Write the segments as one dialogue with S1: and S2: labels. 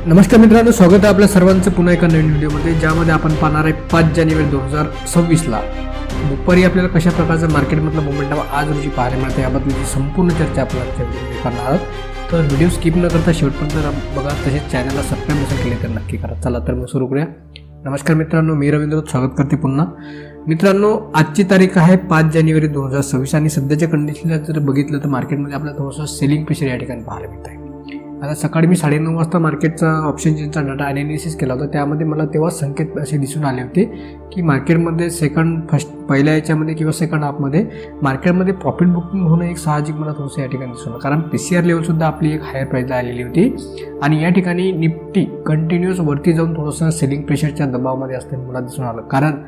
S1: नमस्कार मित्रांनो, स्वागत आहे आपल्या सर्वांचं पुन्हा एका नवीन व्हिडिओमध्ये, ज्यामध्ये आपण पाहणार आहे 5 जानेवारी 2026ला दुपारी आपल्याला कशा प्रकारचं मार्केटमधलं मोमेंटम आज रोजी पाहायला मिळतं याबद्दलची संपूर्ण चर्चा आपण आजच्या व्हिडिओमध्ये करणार आहोत. तर व्हिडिओ स्किप न करता शेवटपर्यंत बघा, तसेच चॅनलला सबस्क्राईब नसेल केले तर नक्की करा. चला तर मग सुरू करूया. नमस्कार मित्रांनो, मी रवींद्र स्वागत करते पुन्हा. मित्रांनो, आजची तारीख आहे 5 जानेवारी 2026 आणि सध्याच्या कंडिशनला जर बघितलं तर मार्केटमध्ये आपल्याला थोडंसं सेलिंग प्रेशर या ठिकाणी पाहायला मिळत आहे. आता सकाळी मी 9:30 वाजता मार्केटचा ऑप्शन चेनचा डाटा ॲनालिसिस केला होता. त्यामध्ये मला तेव्हा संकेत असे दिसून आले होते की मार्केटमध्ये पहिल्या याच्यामध्ये किंवा सेकंड हाफमध्ये मार्केटमध्ये प्रॉफिट बुकिंग होणं एक साहजिक मला थोडंसं या ठिकाणी दिसून आलं, कारण PCR लेवलसुद्धा आपली एक हायर प्राईजला आलेली होती आणि या ठिकाणी निफ्टी कंटिन्युअस वरती जाऊन थोडंसं सेलिंग प्रेशरच्या दबावामध्ये असताना मला दिसून आलं. कारण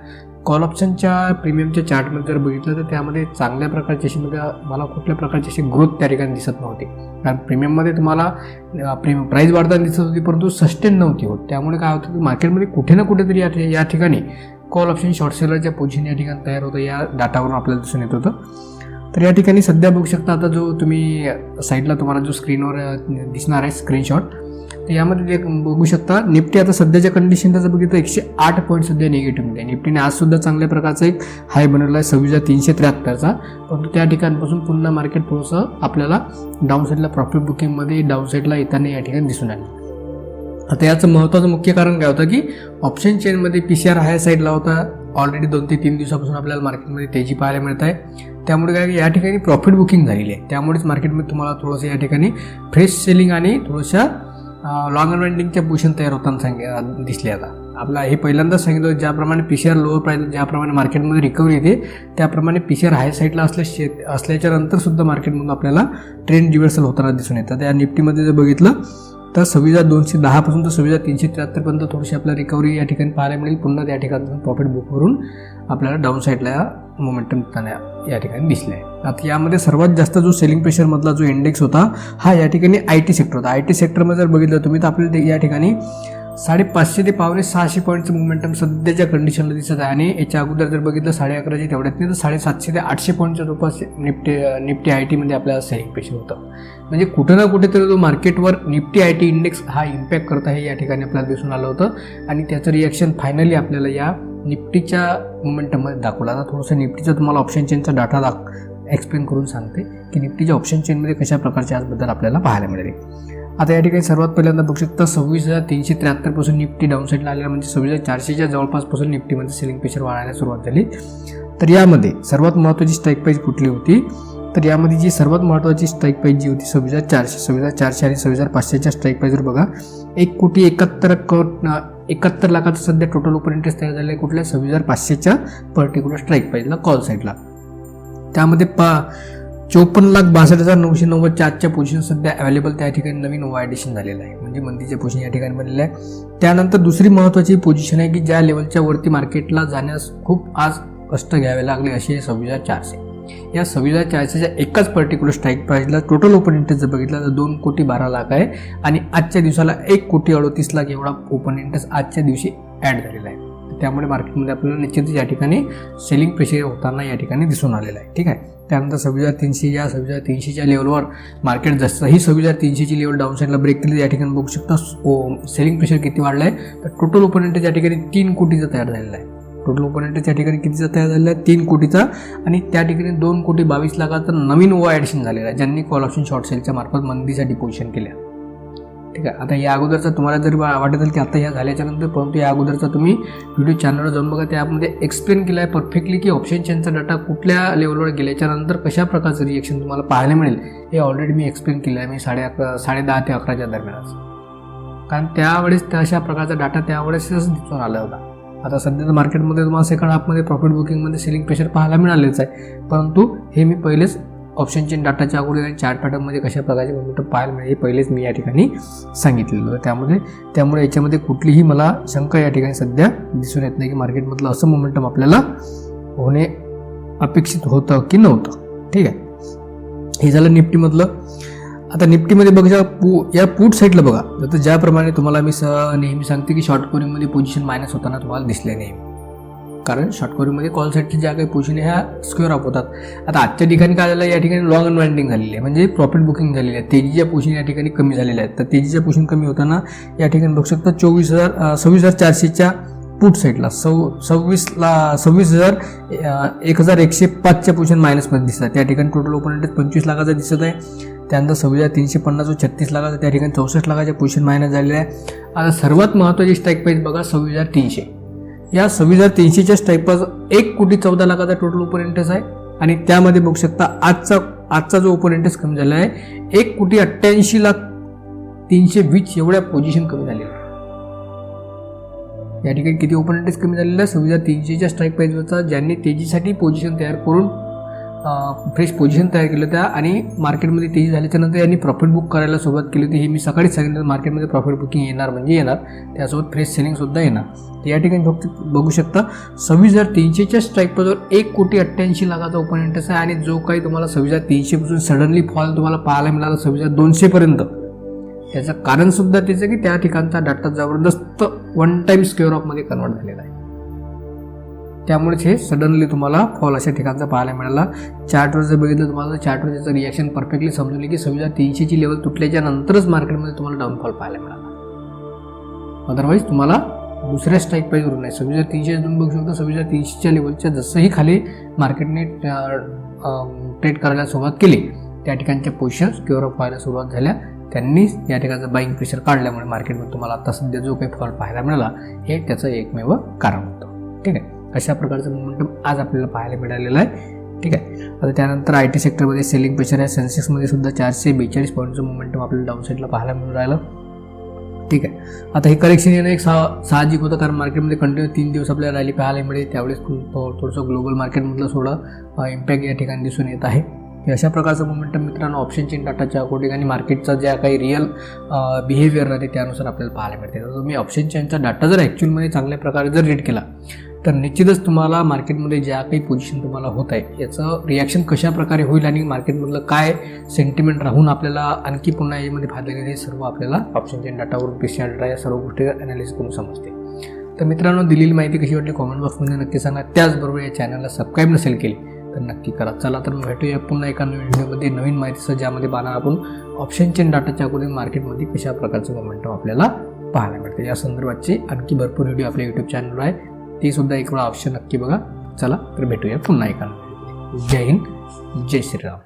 S1: कॉल ऑप्शनच्या प्रीमियमच्या चार्टमध्ये जर बघितलं तर त्यामध्ये चांगल्या प्रकारची अशी मला कुठल्या प्रकारची अशी ग्रोथ त्या ठिकाणी दिसत नव्हती. कारण प्रीमियममध्ये तुम्हाला प्राईस वाढताना दिसत होती, परंतु सस्टेन नव्हती होत. त्यामुळे काय होतं की मार्केटमध्ये कुठे ना कुठेतरी या ठिकाणी कॉल ऑप्शन शॉर्ट सेलरच्या पोझिशन या ठिकाणी तयार होतं, या डाटावरून आपल्याला दिसून येत होतं. तर या ठिकाणी सध्या बघू शकता, आता जो तुम्ही साईडला तुम्हाला जो स्क्रीनवर दिसणार आहे स्क्रीनशॉट, तर यामध्ये बघू शकता निफ्टी आता सध्याच्या कंडिशन त्याचं बघितलं 108 पॉईंट सध्या निगेटिव्हमध्ये आहे. निफ्टीने आज सुद्धा चांगल्या प्रकारचा एक हाय बनवला आहे 26,373चा, परंतु त्या ठिकाणपासून पुन्हा मार्केट थोडंसं आपल्याला डाऊन साईडला प्रॉफिट बुकिंगमध्ये डाऊन साईडला येताना या ठिकाणी दिसून आले. आता याचं महत्त्वाचं मुख्य कारण काय होतं की ऑप्शन चेनमध्ये PCR हाय साईडला होता. ऑलरेडी 2 ते 3 दिवसापासून आपल्याला मार्केटमध्ये तेजी पाहायला मिळत आहे. त्यामुळे काय या ठिकाणी प्रॉफिट बुकिंग झालेली आहे. त्यामुळेच मार्केटमध्ये तुम्हाला थोडंसं या ठिकाणी फ्रेश सेलिंग आणि थोड्याशा लॉंग अनवाइंडिंगच्या पोझिशन तयार होताना दिसले. आता आपला हे पहिल्यांदाच सांगितलं, ज्याप्रमाणे PCR लोअर प्राईस ज्याप्रमाणे मार्केटमध्ये रिकव्हरी येते त्याप्रमाणे PCR हाय साईडला असल्याच्या नंतर सुद्धा मार्केटमधून आपल्याला ट्रेंड रिव्हर्सल होताना दिसून येतं. त्या निफ्टीमध्ये जर बघितलं तर 26,210 पासून तर 26,373 पर्यंत थोडीशी आपल्याला रिकव्हरी या ठिकाणी पाहायला मिळेल. पुन्हा त्या ठिकाणी प्रॉफिट बुक करून आपल्याला डाऊन साईडला मोमेंटम या ठिकाणी दिसले आहे. आता यामध्ये सर्वात जास्त जो सेलिंग प्रेशरमधला जो इंडेक्स होता हा या ठिकाणी IT सेक्टर होता. IT सेक्टरमध्ये जर बघितलं तुम्ही तर आपल्याला या ठिकाणी 550 ते 650 पॉईंटचं मोमेंटम सध्याच्या कंडिशनला दिसत आहे. आणि याच्या अगोदर जर बघितलं 11:30 तेवढ्यात नाही तर 750 ते 800 पॉईंटच्या जवळपास निफ्टी IT आपल्याला सेलिंग प्रेशर होतं. म्हणजे कुठं ना कुठेतरी जो मार्केटवर निफ्टी IT इंडेक्स हा इम्पॅक्ट करत आहे या ठिकाणी आपल्याला दिसून आलं होतं आणि त्याचं रिॲक्शन फायनली आपल्याला या निफ्टीच्या मोमेंटममध्ये दाखवलं. आता थोडंसं निफ्टीचा तुम्हाला ऑप्शन चेनचा डाटा एक्सप्लेन करून सांगते की निफ्टीच्या ऑप्शन चेनमध्ये कशा प्रकारचे आजबद्दल आपल्याला पाहायला मिळेल. आता या ठिकाणी सर्वात पहिल्यांदा बघू शकता 26,373 पासून निफ्टी डाऊन साईडला आलेला, म्हणजे 26,400च्या जवळपासपासून निफ्टीमध्ये सेलिंग प्रेशर वाढायला सुरुवात झाली. तर यामध्ये सर्वात महत्त्वाची स्ट्राईक प्राईस कुठली होती, तर यामध्ये जी सर्वात महत्त्वाची स्ट्राईक प्राईस जी होती 26,400 आणि 26,500च्या स्ट्राईक प्राईसवर बघा 1,71 लाखाचं सध्या टोटल ओपन इंटरेस्ट तयार झालं आहे कुठल्या 26,500च्या पर्टिक्युलर स्ट्राईक प्राईसला कॉल साईडला. त्यामध्ये 54,62,990च्या आजच्या पोझिशन सध्या अवेलेबल त्या ठिकाणी नवीन ॲडिशन झालेलं आहे, म्हणजे मंदीच्या पोझिशन या ठिकाणी बनलेलं आहे. त्यानंतर दुसरी महत्त्वाची पोझिशन आहे की ज्या लेवलच्या वरती मार्केटला जाण्यास खूप आज कष्ट घ्यावे लागले अशी 26,400. या 26,400च्या एकाच पर्टिक्युलर स्ट्राईक प्राईसला टोटल ओपन इंटरेस्ट जर बघितला तर 2,12,00,000 आहे आणि आजच्या दिवसाला 1,38,00,000 एवढा ओपन इंटरेस्ट आजच्या दिवशी ॲड झालेला आहे. त्यामुळे मार्केटमध्ये आपल्याला निश्चितच या ठिकाणी सेलिंग प्रेशर होताना या ठिकाणी दिसून आलेलं आहे. ठीक आहे. त्यानंतर 26,300 या 26,300च्या लेवलवर मार्केट जसंही 26,300ची लेवल डाऊन साईडला ब्रेक केली या ठिकाणी बघू शकता सेलिंग प्रेशर किती वाढलं आहे. तर टोटल ओपन इंटरेस्ट या ठिकाणी 3 कोटीचा तयार झालेला आहे. टोटल ओपन इंटरेस्ट या ठिकाणी कितीचा तयार झालेला आहे 3 कोटीचा आणि त्या ठिकाणी 2,22,00,000चं नवीन ॲडिशन झालेलं आहे, ज्यांनी कॉल ऑप्शन शॉर्ट सेलच्या मार्फत मंदीसाठी पोझिशन केल्या. ठीक आहे. आता या अगोदरचा तुम्हाला जर वाटत असेल की आता ह्या झाल्याच्या नंतर, परंतु या अगोदरचा तुम्ही व्हिडिओ चॅनलवर जाऊन बघा, त्यामध्ये एक्सप्लेन केला आहे परफेक्टली की ऑप्शन चेनचा डाटा कुठल्या लेवलवर गेल्याच्या नंतर कशा प्रकारचं रिएक्शन तुम्हाला पाहायला मिळेल हे ऑलरेडी मी एक्सप्लेन केलं आहे. मी 10:30 ते 11च्या दरम्यानच, कारण त्यावेळेस अशा प्रकारचा डाटा त्यावेळेसच दिसून आला होता. आता सध्याच्या मार्केटमध्ये तुम्हाला सेकंड हाफमध्ये प्रॉफिट बुकिंगमध्ये सेलिंग प्रेशर पाहायला मिळालेच आहे, परंतु हे मी पहिलेच ऑप्शन चेन डाटाच्या अगोदर आणि चार्ट पॅटर्नमध्ये कशा प्रकारचे मोमेंटम पाहायला मिळेल हे पहिलेच मी या ठिकाणी सांगितलेलं होतं. त्यामुळे याच्यामध्ये कुठलीही मला शंका या ठिकाणी सध्या दिसून येत नाही की मार्केटमधलं असं मोमेंटम आपल्याला होणे अपेक्षित होतं की नव्हतं. ठीक आहे. हे झालं निफ्टीमधलं. आता निफ्टीमध्ये बघा या पुट साईडला बघा, तर ज्याप्रमाणे तुम्हाला मी नेहमी सांगते की शॉर्ट कवरिंगमध्ये पोझिशन मायनस होताना तुम्हाला दिसले नाही. कारण शॉर्ट कव्हरिंगमध्ये कॉल साईडच्या ज्या काही पोझिशन आहे ह्या स्क्वेअर अप होतात. आता आजच्या ठिकाणी काय झालं, या ठिकाणी लॉंग अनवाइंडिंग झालेली आहे, म्हणजे प्रॉफिट बुकिंग झालेली आहे. तेजीच्या पोझिशन या ठिकाणी कमी झालेल्या आहेत. तर तेजीच्या पोझिशन कमी होताना या ठिकाणी बघू शकता 26,400च्या पुट साईडला 1,105च्या पोझिशन मायनसमध्ये दिसत आहे. त्या ठिकाणी टोटल ओपन इंटरेस्ट 25 लाखाचा दिसत आहे. त्यानंतर 26,350 36 लाखाचा, त्या ठिकाणी 64 लाखाच्या पोझिशन मायनस झालेल्या आहे. आता सर्वात महत्त्वाची स्ट्राईक प्राईस बघा 26,300. या 26,300च्या स्ट्राईक प्राईस 1,14,00,000चा टोटल ओपन इंटरेस्ट आहे. आणि त्यामध्ये बघू शकता आजचा जो ओपन इंटरेस्ट कमी झाला आहे 1,88,320 एवढ्या पोझिशन कमी झालेल्या आहे. या ठिकाणी किती ओपन इंटरेस्ट कमी झालेला आहे 26,300च्या स्ट्राईक प्राईसवरचा, ज्यांनी तेजीसाठी पोझिशन तयार करून फ्रेश पोझिशन तयार केलं होत्या आणि मार्केटमध्ये तेजी झाल्याच्या नंतर यांनी प्रॉफिट बुक करायला सुरुवात केली होती. हे मी सकाळीच सांगितलं, मार्केटमध्ये प्रॉफिट बुकिंग येणार म्हणजे येणार, त्यासोबत फ्रेश सेलिंगसुद्धा येणार. तर या ठिकाणी फक्त बघू शकता 26,300च्या स्ट्राईक प्राईसवर 1,88,00,000चा ओपन इंटरेस्ट आहे. आणि जो काही तुम्हाला 26,300 पासून सडनली फॉल तुम्हाला पाहायला मिळाला 26,200 पर्यंत, त्याचं कारणसुद्धा त्याचं की त्या ठिकाणचा डाटा जबरदस्त वन टाईम स्क्वेअर ऑफमध्ये कन्वर्ट झालेला आहे. त्यामुळेच हे सडनली तुम्हाला फॉल अशा ठिकाणचा पाहायला मिळाला. चार्टवर जर बघितलं तुम्हाला चार्टवर त्याचं रिॲक्शन परफेक्टली समजली की 26,300ची लेवल तुटल्याच्या नंतरच मार्केटमध्ये तुम्हाला डाऊनफॉल पाहायला मिळाला. अदरवाईज तुम्हाला दुसऱ्या स्ट्राईक प्राईसवरून नाही 26,300 तुम्ही बघू शकता 26,300च्या लेवलच्या जसंही खाली मार्केटने ट्रेड करायला सुरुवात केली त्या ठिकाणच्या पोझिशन स्क्वेअर ऑफ व्हायला सुरुवात झाल्या. त्यांनी या ठिकाणचं बाईंग प्रेशर काढल्यामुळे मार्केटमध्ये तुम्हाला आता सध्या जो काही फॉल पाहायला मिळाला हे त्याचं एकमेव कारण होतं. ठीक आहे, अशा प्रकारचं मोमेंटम आज आपल्याला पाहायला मिळालेलं आहे. ठीक आहे, आता त्यानंतर IT सेक्टरमध्ये सेलिंग प्रेशर आहे. सेन्सेक्समध्ये सुद्धा 442 पॉईंटचं मोमेंटम आपल्याला डाऊन साईडला पाहायला मिळून राहिलं. ठीक आहे, आता हे करेक्शन येणं एक साहजिक होतं, कारण मार्केटमध्ये कंटिन्यू 3 दिवस आपल्याला रॅली पाहायला मिळेल. त्यावेळेस थोडंसं ग्लोबल मार्केटमधलं थोडं इम्पॅक्ट या ठिकाणी दिसून येत आहे. अशा प्रकारचं मोमेंटम मित्रांनो ऑप्शन चेन डाटाच्या अकॉर्डिंग आणि मार्केटचा ज्या काही रिअल बिहेवियर राहते त्यानुसार आपल्याला पाहायला मिळते. तर तुम्ही ऑप्शन चेनचा डाटा जर ॲक्च्युअलमध्ये चांगल्या प्रकारे जर रीड केला तर निश्चितच तुम्हाला मार्केटमध्ये ज्या काही पोझिशन तुम्हाला होत आहे याचं रिॲक्शन कशा प्रकारे होईल आणि मार्केटमधलं काय सेंटिमेंट राहून आपल्याला आणखी पुन्हा यामध्ये फायदा घेईल हे सर्व आपल्याला ऑप्शन चेन डाटावरून पेशंट डाटा या सर्व गोष्टी ॲनालिसिस करून समजते. तर मित्रांनो दिलेली माहिती कशी वाटली कॉमेंट बॉक्समध्ये नक्की सांगा. त्याचबरोबर या चॅनलला सबस्क्राईब नसेल केली तर नक्की करा. चला तर भेटूया पुन्हा एका नवीन व्हिडिओमध्ये नवीन माहितीसह, ज्यामध्ये पाहणार आपण ऑप्शन चेन डाटाच्या अगोदर मार्केटमध्ये कशा प्रकारचं मोमेंटम आपल्याला पाहायला मिळते. या संदर्भातचे आणखी भरपूर व्हिडिओ आपल्या यूट्यूब चॅनलवर आहे, ते सुद्धा एक वेळा ऑप्शन नक्की बघा. चला तर भेटूया पुन्हा एका. जय हिंद, जय श्रीराम.